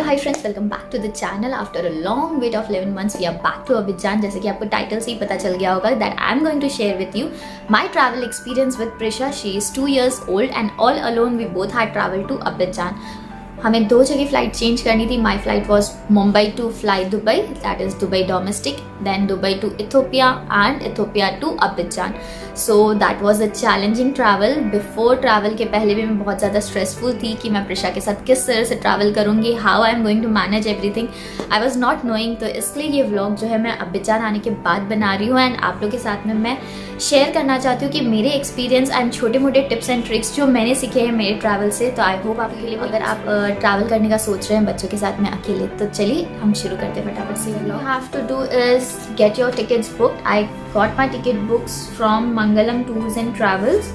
Hi friends, welcome back to the channel. After a long wait of 11 months we are back to Abidjan. जैसे कि आपको title से ही पता चल गया होगा that I am going to share with you my travel experience with Prisha. She is 2 years old and all alone we both had travel to Abidjan. हमें 2 जगह फ्लाइट चेंज करनी थी। My flight was Mumbai to fly Dubai, that is Dubai domestic, then Dubai to Ethiopia and Ethiopia to Abidjan. So that was a challenging travel. Before travel के पहले भी मैं बहुत ज़्यादा स्ट्रेसफुल थी कि मैं प्रिशा के साथ किस तरह से ट्रैवल करूँगी, how I am going to manage everything. I was not knowing. तो इसलिए ये व्लॉग जो है मैं अबिजान आने के बाद बना रही हूँ एंड आप लोग के साथ में मैं शेयर करना चाहती हूँ कि मेरे एक्सपीरियंस एंड छोटे मोटे टिप्स एंड ट्रिक्स जो मैंने सीखे हैं मेरे ट्रैवल से। तो आई होप आपके लिए, अगर आप ट्रैवल करने का सोच रहे हैं बच्चों के साथ में अकेले, तो चलिए हम शुरू करते हैं फटाफट से। You have to do is get your tickets booked. I got my ticket books from Mangalam Tours and Travels,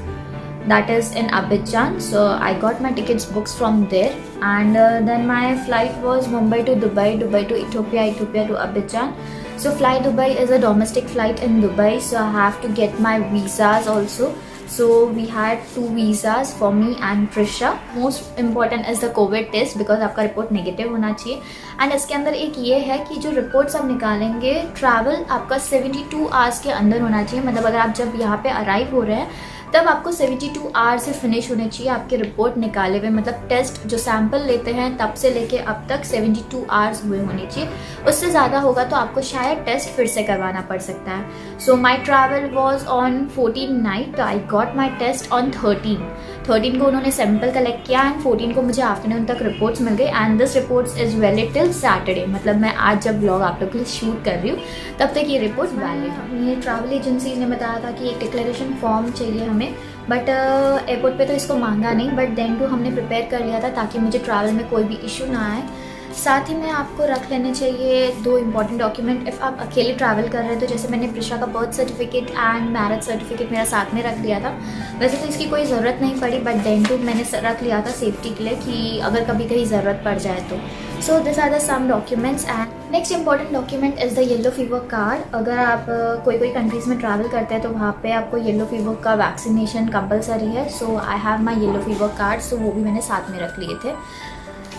that is in Abidjan. So I got my tickets books from there, and then my flight was Mumbai to Dubai, Dubai to Ethiopia, Ethiopia to Abidjan. So Fly Dubai is a domestic flight in Dubai, so I have to get my visas also. So we had 2 visas for me and Prisha. Most important is the COVID test because आपका report negative होना चाहिए। And इसके अंदर एक ये है कि जो रिपोर्ट्स आप निकालेंगे, ट्रैवल आपका 72 आवर्स के अंदर होना चाहिए। मतलब अगर आप जब यहाँ पे अराइव हो रहे हैं तब आपको 72 आवर्स से फिनिश होने चाहिए आपके रिपोर्ट निकाले हुए। मतलब टेस्ट जो सैंपल लेते हैं तब से लेके अब तक 72 आवर्स हुए होने चाहिए। उससे ज़्यादा होगा तो आपको शायद टेस्ट फिर से करवाना पड़ सकता है। So my travel was on 14 night, तो I got my test on 13 को उन्होंने सैंपल कलेक्ट किया एंड 14 को मुझे आफ्टरनून तक रिपोर्ट्स मिल गई। And this reports is valid till Saturday. मतलब मैं आज जब ब्लॉग आप लोग के लिए शूट कर रही हूँ तब तक ये रिपोर्ट वैलिड है। ये ट्रैवल एजेंसीज ने बताया था कि एक डिक्लेरेशन फॉर्म चाहिए हमें, बट एयरपोर्ट पे तो इसको मांगा नहीं, बट देन टू हमने प्रिपेयर कर लिया था ताकि मुझे ट्रैवल में कोई भी इशू ना आए। साथ ही में आपको रख लेने चाहिए 2 इंपॉर्टेंट डॉक्यूमेंट इफ़ आप अकेले ट्रैवल कर रहे हैं। तो जैसे मैंने प्रिशा का birth certificate and marriage certificate मेरा साथ में रख लिया था। वैसे तो इसकी कोई ज़रूरत नहीं पड़ी, बट देन टू मैंने रख लिया था सेफ्टी के लिए कि अगर कभी कहीं ज़रूरत पड़ जाए तो। So this are the some documents. And next important document is the yellow fever card. अगर आप कोई कंट्रीज़ में ट्रैवल करते हैं तो वहाँ पे आपको येलो फीवर का वैक्सीनेशन कंपलसरी है। So I have my yellow fever card, so वो भी मैंने साथ में रख लिए थे।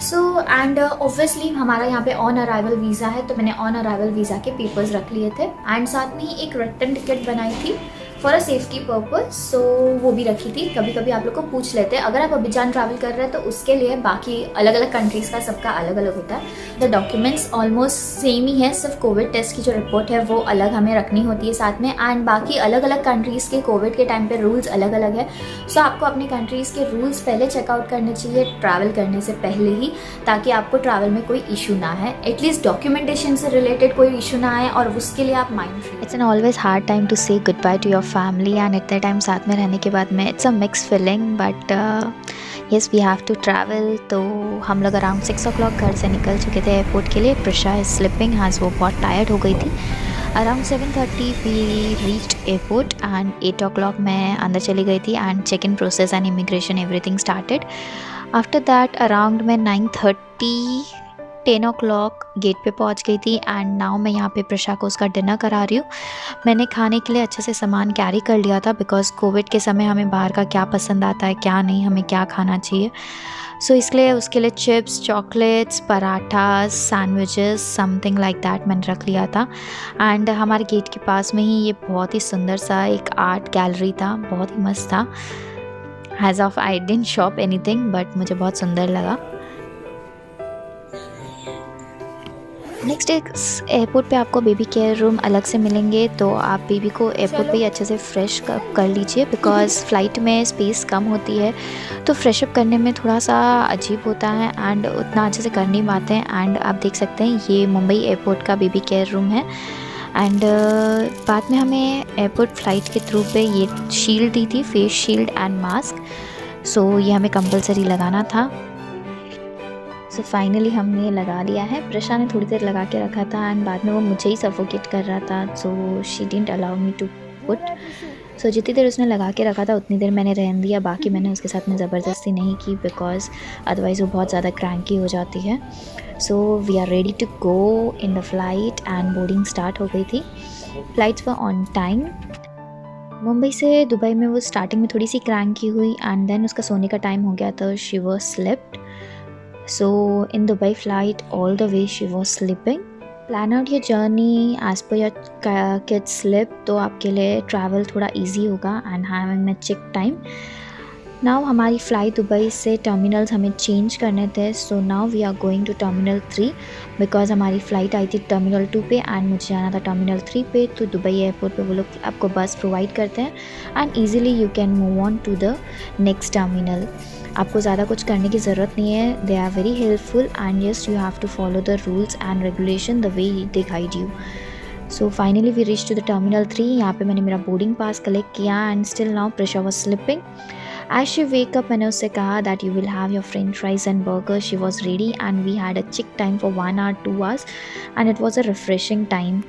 सो एंड ऑब्वियसली हमारा यहाँ पे ऑन अराइवल वीज़ा है, तो मैंने ऑन अराइवल वीज़ा के पेपर्स रख लिए थे। एंड साथ में ही एक रिटर्न टिकट बनाई थी फॉर अ सेफ्टी पर्पज़, सो वो भी रखी थी। कभी कभी आप लोग को पूछ लेते हैं अगर आप अबिजान ट्रैवल कर रहे हैं तो उसके लिए बाकी अलग अलग कंट्रीज़ का सबका अलग अलग होता है। द डॉक्यूमेंट्स ऑलमोस्ट सेम ही है, सिर्फ कोविड टेस्ट की जो रिपोर्ट है वो अलग हमें रखनी होती है साथ में। एंड बाकी अलग अलग कंट्रीज़ के कोविड के टाइम पे रूल्स अलग अलग है। सो आपको अपनी कंट्रीज़ के रूल्स पहले चेकआउट करने चाहिए ट्रैवल करने से पहले ही, ताकि आपको ट्रैवल में कोई इशू ना है, एटलीस्ट डॉक्यूमेंटेशन से रिलेटेड कोई इशू ना आए और उसके लिए आप mind free. It's an always hard time to say good bye to your family and इतने टाइम साथ में रहने के बाद में it's a mix feeling, but yes we have to travel. तो हम लोग अराउंड 6 o'clock घर से निकल चुके थे एयरपोर्ट के लिए। प्रिशा इज़ स्लिपिंग हैज़, वो बहुत टायर्ड हो गई थी। Around 7:30 we reached airport and 8 o'clock मैं अंदर चली गई थी and check in process and immigration everything started. After that around मैं 9:30 10 o'clock गेट पे पहुंच गई थी। एंड नाउ मैं यहाँ पे प्रिशा को उसका डिनर करा रही हूँ। मैंने खाने के लिए अच्छे से सामान कैरी कर लिया था बिकॉज़ कोविड के समय हमें बाहर का क्या पसंद आता है क्या नहीं, हमें क्या खाना चाहिए। सो इसलिए उसके लिए chips, chocolates, paratha, sandwiches, something like that मैंने रख लिया था। एंड हमारे गेट के पास में ही ये बहुत ही सुंदर सा एक आर्ट गैलरी था, बहुत ही मस्त था। As of I didn't shop anything, but मुझे बहुत सुंदर लगा। नेक्स्ट एयरपोर्ट पे आपको बेबी केयर रूम अलग से मिलेंगे, तो आप बेबी को एयरपोर्ट पे ही अच्छे से फ्रेश कर लीजिए बिकॉज़ फ़्लाइट में स्पेस कम होती है, तो फ्रेशअप करने में थोड़ा सा अजीब होता है एंड उतना अच्छे से कर नहीं पाते हैं। एंड आप देख सकते हैं ये मुंबई एयरपोर्ट का बेबी केयर रूम है। एंड बाद में हमें एयरपोर्ट फ़्लाइट के थ्रू पे ये शील्ड दी थी, फेस शील्ड एंड मास्क। सो ये हमें कंपलसरी लगाना था। सो फाइनली हमने लगा लिया है। प्रिशा ने थोड़ी देर लगा के रखा था एंड बाद में वो मुझे ही सफोकेट कर रहा था, so she didn't allow me to put. So जितनी देर उसने लगा के रखा था उतनी देर मैंने रहने दिया, बाकी मैंने उसके साथ में ज़बरदस्ती नहीं की बिकॉज़ अदरवाइज़ वो बहुत ज़्यादा क्रैंकी हो जाती है। So we are ready to go in the flight and boarding start हो गई थी। Flights were on time. Mumbai से दुबई में वो स्टार्टिंग में थोड़ी सी क्रैंकी हुई एंड देन उसका सोने का टाइम हो गया तो she was slipped. So in Dubai flight, all the way she was sleeping. Plan out your journey as per your kids sleep, तो आपके लिए travel थोड़ा easy होगा and having a check time. Now हमारी flight Dubai से terminals हमें change करने थे, so now we are going to terminal 3 because हमारी फ़्लाइट आई थी टर्मिनल 2 पे एंड मुझे जाना था टर्मिनल 3 पे। तो दुबई एयरपोर्ट पे वो लोग आपको बस प्रोवाइड करते हैं and easily you can move on to the next terminal. आपको ज़्यादा कुछ करने की ज़रूरत नहीं है, they are very helpful and yes you have to follow the rules and regulation the way they guide you. So finally we reach to the terminal 3। यहाँ पे मैंने मेरा बोर्डिंग पास कलेक्ट किया and still now Prisha was slipping. As she wake up, मैंने उससे कहा that you will have your french fries and burger. She was ready and we had a chick time for 1 hour 2 hours and it was a refreshing time.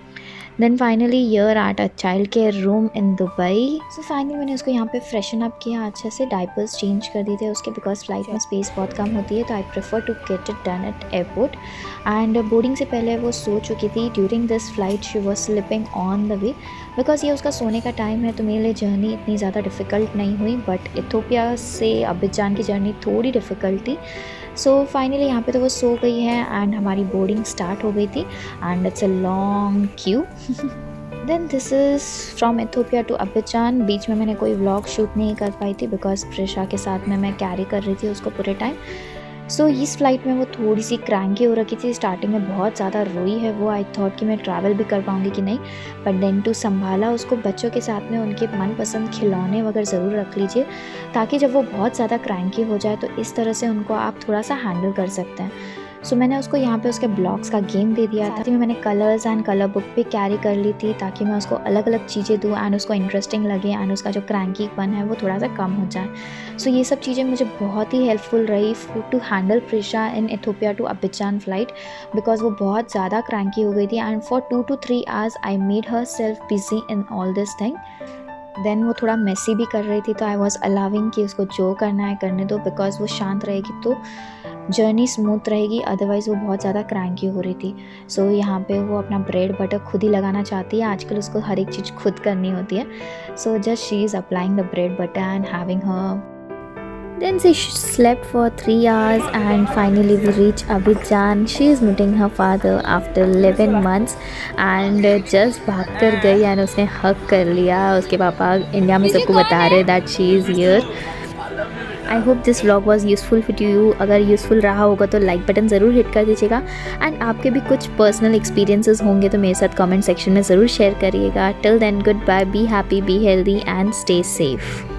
Then finally here at a child care room in Dubai. So finally मैंने उसको यहाँ पे freshen up किया अच्छे से, diapers change कर दिए थे उसके बिकॉज फ्लाइट में स्पेस बहुत कम होती है, तो I prefer to get it done at airport. And boarding से पहले वो सो चुकी थी। During this flight she was slipping on the way because ये उसका सोने का टाइम है, तो मेरे लिए जर्नी इतनी ज़्यादा डिफ़िकल्ट नहीं हुई। बट इथोपिया से अबिजान की जर्नी थोड़ी डिफ़िकल्ट थी। सो फाइनली यहाँ पे तो वो सो गई है एंड हमारी बोर्डिंग स्टार्ट हो गई थी and it's a long queue. Then this is from Ethiopia to Abidjan. बीच में मैंने कोई व्लॉग शूट नहीं कर पाई थी बिकॉज प्रिशा के साथ में मैं कैरी कर रही थी उसको पूरे टाइम। सो इस फ्लाइट में वो थोड़ी सी क्रैंकी हो रखी थी, स्टार्टिंग में बहुत ज़्यादा रोई है वो। आई थॉट कि मैं ट्रैवल भी कर पाऊँगी कि नहीं, बट देन टू संभाला उसको। बच्चों के साथ में उनके मनपसंद खिलौने वगैरह ज़रूर रख लीजिए ताकि जब वो बहुत ज़्यादा क्रैंकी हो जाए तो इस तरह से उनको आप थोड़ा सा हैंडल कर सकते हैं। सो मैंने उसको यहाँ पे उसके ब्लॉक्स का गेम दे दिया था। मैंने कलर्स एंड कलर बुक भी कैरी कर ली थी ताकि मैं उसको अलग अलग चीज़ें दूँ एंड उसको इंटरेस्टिंग लगे एंड उसका जो क्रैंकीपन है वो थोड़ा सा कम हो जाए। सो ये सब चीज़ें मुझे बहुत ही हेल्पफुल रही to handle Prisha in Ethiopia to Abidjan flight because वो बहुत ज़्यादा क्रैंकी हो गई थी and for 2 to 3 hours I made her self busy in all this thing. Then वो थोड़ा मेसी भी कर रही थी, तो आई वॉज अलाविंग कि उसको जो करना है करने दो बिकॉज वो शांत रहेगी तो जर्नी स्मूथ रहेगी, अदरवाइज़ वो बहुत ज़्यादा क्रैंकी हो रही थी। सो यहाँ पे वो अपना ब्रेड बटर खुद ही लगाना चाहती है, आजकल उसको हर एक चीज़ खुद करनी होती है। So just she is applying the bread butter and having her. Then she slept for 3 hours and finally we reached Abidjan. She is meeting her father after 11 months and just भाग कर गई and उसने हक कर लिया। उसके पापा India में सबको बता रहे that she is here. I hope this vlog was useful for you. अगर यूज़फुल रहा होगा तो लाइक बटन ज़रूर हिट कर दीजिएगा एंड आपके भी कुछ पर्सनल एक्सपीरियंसेस होंगे तो मेरे साथ कमेंट सेक्शन में ज़रूर शेयर करिएगा। Till then good bye, be happy, be healthy and stay safe.